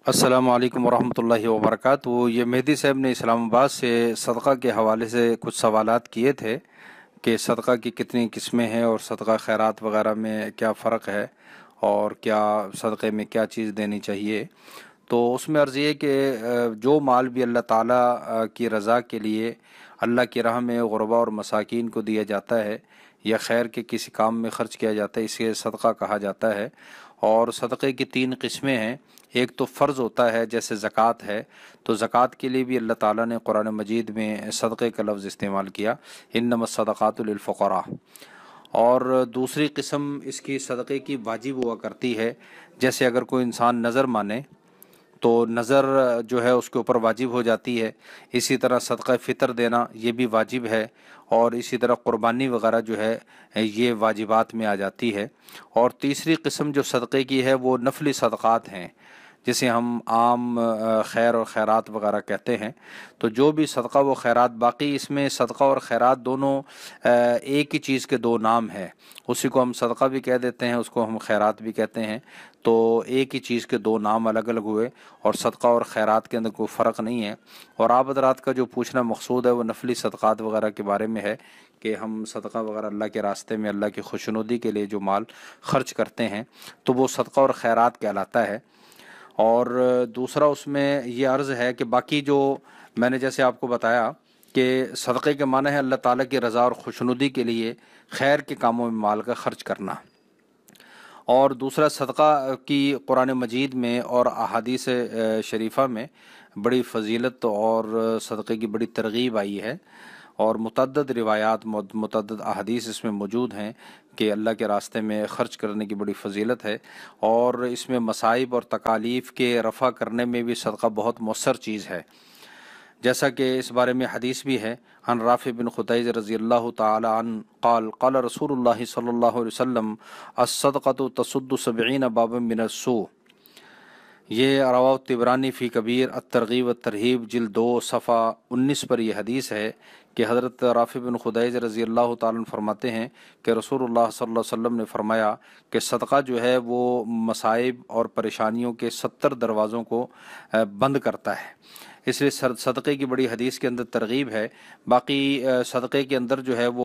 अस्सलाम वालेकुम वरहमतुल्लाहि वबरकातुहू। ये मेहदी साहब ने इस्लामाबाद से सदक़ा के हवाले से कुछ सवालात किए थे कि सदक़ा की कितनी किस्में हैं और सदक़ा खैरात वगैरह में क्या फ़र्क है और क्या सदक़े में क्या चीज़ देनी चाहिए। तो उसमें अर्ज़ ये कि जो माल भी अल्लाह ताला की रज़ा के लिए अल्लाह की राह में गुरबा और मसाकीन को दिया जाता है या खैर के किसी काम में ख़र्च किया जाता है, इसे सदक़ा कहा जाता है। और सदक़े की तीन किस्में हैं। एक तो फ़र्ज़ होता है, जैसे ज़कात है, तो ज़कात के लिए भी अल्लाह ताला ने कुरान मजीद में सदक़े का लफ्ज़ इस्तेमाल किया, इन्नमस सदक़ातु लिल फ़ुक़रा। और दूसरी किस्म इसकी सदक़े की वाजिब हुआ करती है, जैसे अगर कोई इंसान नज़र माने तो नज़र जो है उसके ऊपर वाजिब हो जाती है। इसी तरह सदक़ा फ़ितर देना ये भी वाजिब है, और इसी तरह क़ुरबानी वग़ैरह जो है ये वाजिबात में आ जाती है। और तीसरी किस्म जो सदक़े की है वो नफली सदक़ात हैं, जिसे हम आम खैर और खैरात वगैरह कहते हैं। तो जो भी सदक़ा व खैरात, बाकी इसमें सदक़ा और खैरात दोनों एक ही चीज़ के दो नाम हैं। उसी को हम सदक़ा भी कह देते हैं, उसको हम खैरात भी कहते हैं। तो एक ही चीज़ के दो नाम अलग अलग हुए, और सदक़ा और खैरात के अंदर कोई फ़र्क नहीं है। और आप हज़रात का जो पूछना मकसूद है वो नफली सदक़ात वगैरह के बारे में है कि हम सदक़ा वगैरह अल्लाह के रास्ते में अल्लाह की खुशनुदी के लिए जो माल ख़र्च करते हैं तो वो सदक़ा और खैरात कहलाता है। और दूसरा उसमें ये अर्ज़ है कि बाकी जो मैंने जैसे आपको बताया कि सदक़े के माने है अल्लाह ताला की रज़ा और खुशनुदी के लिए खैर के कामों में माल का ख़र्च करना। और दूसरा सदक़ा की कुरान मजीद में और अहादीस शरीफ़ा में बड़ी फ़जीलत और सदक़े की बड़ी तरग़ीब आई है, और मुतअद्दिद रिवायात मुतअद्दिद अहादीस इसमें मौजूद हैं कि अल्लाह के रास्ते में ख़र्च करने की बड़ी फ़जीलत है। और इसमें मसाइब और तकालीफ़ के रफ़ा करने में भी सदक़ा बहुत मौसर चीज़ है, जैसा कि इस बारे में हदीस भी है। अन राफ़ी बिन खुदैज रज़ियल्लाहु ताला अन क़ाल क़ाल रसूलुल्लाह सल्लल्लाहु अलैहि वसल्लम अस्सदक़तु तसुद्दु सबईन बाबन मिनस्सू। ये रवाह तिबरानी फ़ी कबीर अत-तरग़ीब व-तरहीब जिल्द 2 सफ़ा 19 पर यह हदीस है कि हज़रत राफ़ी बिन खुदैज रज़ियल्लाहु ताला अन्हु फरमाते हैं कि रसूलुल्लाह सल्लल्लाहु अलैहि वसल्लम ने फरमाया कि सदक़ा जो है वो मसाइब और परेशानियों के 70 दरवाज़ों को बंद करता है। इसलिए सदक़े की बड़ी हदीस के अंदर तरग़ीब है। बाकी सदक़े के अंदर जो है वो